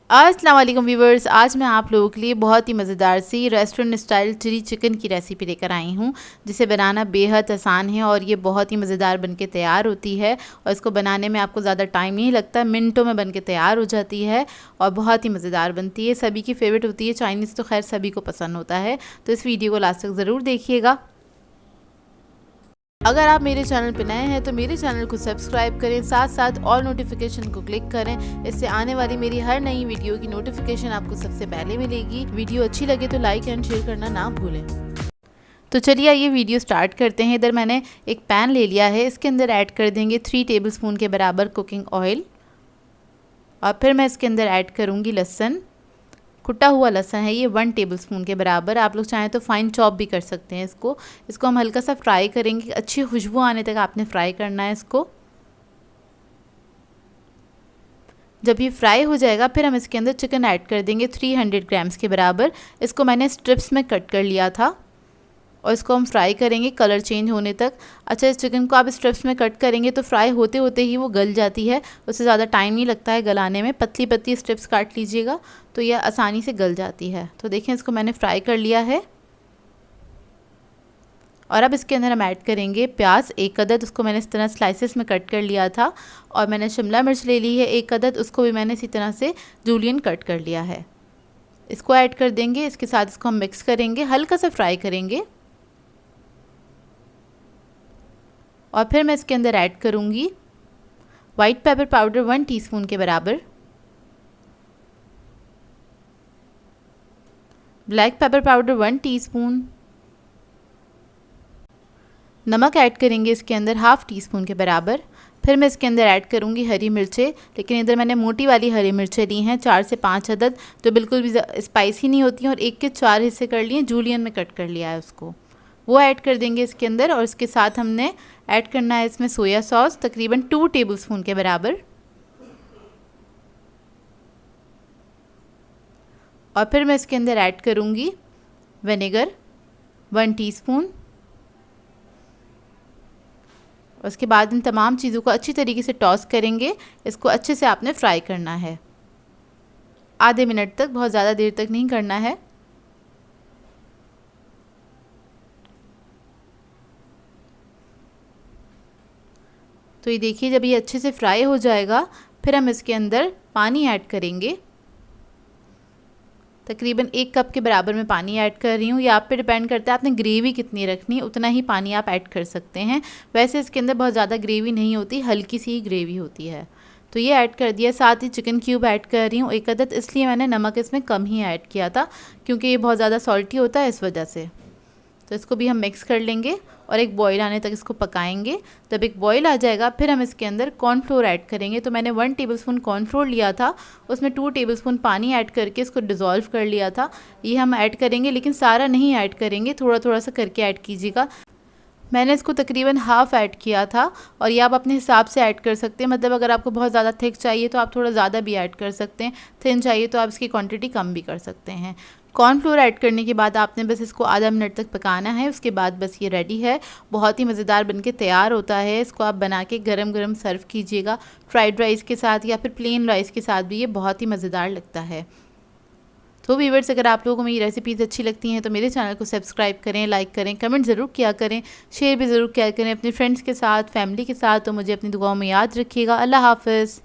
अस्सलाम वालेकुम व्यूवर्स, आज मैं आप लोगों के लिए बहुत ही मज़ेदार सी रेस्टोरेंट स्टाइल चिली चिकन की रेसिपी लेकर आई हूँ, जिसे बनाना बेहद आसान है और ये बहुत ही मज़ेदार बनके तैयार होती है। और इसको बनाने में आपको ज़्यादा टाइम नहीं लगता, मिनटों में बनके तैयार हो जाती है और बहुत ही मज़ेदार बनती है। सभी की फेवरेट होती है, चाइनीज़ तो खैर सभी को पसंद होता है। तो इस वीडियो को लास्ट तक ज़रूर देखिएगा। अगर आप मेरे चैनल पर नए हैं तो मेरे चैनल को सब्सक्राइब करें, साथ साथ ऑल नोटिफिकेशन को क्लिक करें। इससे आने वाली मेरी हर नई वीडियो की नोटिफिकेशन आपको सबसे पहले मिलेगी। वीडियो अच्छी लगे तो लाइक एंड शेयर करना ना भूलें। तो चलिए ये वीडियो स्टार्ट करते हैं। इधर मैंने एक पैन ले लिया है, इसके अंदर ऐड कर देंगे 3 टेबलस्पून के बराबर कुकिंग ऑयल और फिर मैं इसके अंदर ऐड करूँगी लहसुन। कुटा हुआ लहसुन है ये 1 टेबलस्पून के बराबर। आप लोग चाहें तो फाइन चॉप भी कर सकते हैं इसको हम हल्का सा फ्राई करेंगे, अच्छी खुशबू आने तक आपने फ्राई करना है इसको। जब ये फ्राई हो जाएगा फिर हम इसके अंदर चिकन ऐड कर देंगे 300 ग्राम्स के बराबर। इसको मैंने स्ट्रिप्स में कट कर लिया था और इसको हम फ्राई करेंगे कलर चेंज होने तक। अच्छा, इस चिकन को आप स्ट्रिप्स में कट करेंगे तो फ्राई होते होते ही वो गल जाती है, उससे ज़्यादा टाइम नहीं लगता है गलाने में। पतली पतली स्ट्रिप्स काट लीजिएगा तो यह आसानी से गल जाती है। तो देखें, इसको मैंने फ्राई कर लिया है और अब इसके अंदर हम ऐड करेंगे प्याज 1 अदद। उसको मैंने इस तरह स्लाइसेस में कट कर लिया था। और मैंने शिमला मिर्च ले ली है 1 अदद, उसको भी मैंने इसी तरह से जूलियन कट कर लिया है। इसको ऐड कर देंगे, इसके साथ इसको हम मिक्स करेंगे, हल्का सा फ्राई करेंगे। और फिर मैं इसके अंदर ऐड करूँगी वाइट पेपर पाउडर 1 टीस्पून के बराबर, ब्लैक पेपर पाउडर 1 टीस्पून, नमक ऐड करेंगे इसके अंदर ½ टीस्पून के बराबर। फिर मैं इसके अंदर ऐड करूँगी हरी मिर्चें, लेकिन इधर मैंने मोटी वाली हरी मिर्चें ली हैं 4 से 5 अदद, जो बिल्कुल भी स्पाइसी नहीं होती हैं, और 1 के 4 हिस्से कर लिए, जूलियन में कट कर लिया है उसको, वो ऐड कर देंगे इसके अंदर। और इसके साथ हमने ऐड करना है इसमें सोया सॉस तकरीबन 2 टेबलस्पून के बराबर। और फिर मैं इसके अंदर ऐड करूँगी विनेगर 1 टीस्पून। उसके बाद इन तमाम चीज़ों को अच्छी तरीके से टॉस करेंगे। इसको अच्छे से आपने फ्राई करना है, आधे मिनट तक, बहुत ज़्यादा देर तक नहीं करना है। तो ये देखिए, जब ये अच्छे से फ्राई हो जाएगा फिर हम इसके अंदर पानी ऐड करेंगे। तकरीबन 1 कप के बराबर मैं पानी ऐड कर रही हूँ। ये आप पे डिपेंड करता है आपने ग्रेवी कितनी रखनी है, उतना ही पानी आप ऐड कर सकते हैं। वैसे इसके अंदर बहुत ज़्यादा ग्रेवी नहीं होती, हल्की सी ही ग्रेवी होती है। तो ये ऐड कर दिया। साथ ही चिकन क्यूब ऐड कर रही हूँ 1 अदद, इसलिए मैंने नमक इसमें कम ही ऐड किया था क्योंकि ये बहुत ज़्यादा सॉल्टी होता है इस वजह से। तो इसको भी हम मिक्स कर लेंगे और एक बॉईल आने तक इसको पकाएंगे। जब एक बॉईल आ जाएगा फिर हम इसके अंदर कॉर्नफ्लोर ऐड करेंगे। तो मैंने 1 टेबलस्पून कॉर्नफ्लोर लिया था, उसमें 2 टेबलस्पून पानी ऐड करके इसको डिज़ोल्व कर लिया था। ये हम ऐड करेंगे, लेकिन सारा नहीं ऐड करेंगे, थोड़ा थोड़ा सा करके ऐड कीजिएगा। मैंने इसको तकरीबन हाफ़ ऐड किया था और ये आप अपने हिसाब से ऐड कर सकते हैं। मतलब अगर आपको बहुत ज़्यादा थिक चाहिए तो आप थोड़ा ज़्यादा भी ऐड कर सकते हैं, थिन चाहिए तो आप इसकी क्वांटिटी कम भी कर सकते हैं। कॉर्नफ्लोर ऐड करने के बाद आपने बस इसको आधा मिनट तक पकाना है। उसके बाद बस ये रेडी है, बहुत ही मज़ेदार बनके तैयार होता है। इसको आप बना के गरम गरम सर्व कीजिएगा फ्राइड राइस के साथ या फिर प्लेन राइस के साथ भी, ये बहुत ही मज़ेदार लगता है। तो व्यूअर्स, अगर आप लोगों को मेरी रेसिपीज़ अच्छी लगती हैं तो मेरे चैनल को सब्सक्राइब करें, लाइक करें, कमेंट ज़रूर किया करें, शेयर भी ज़रूर किया करें अपने फ्रेंड्स के साथ, फैमिली के साथ। तो मुझे अपनी दुआओं में याद रखिएगा। अल्लाह हाफ़िज़।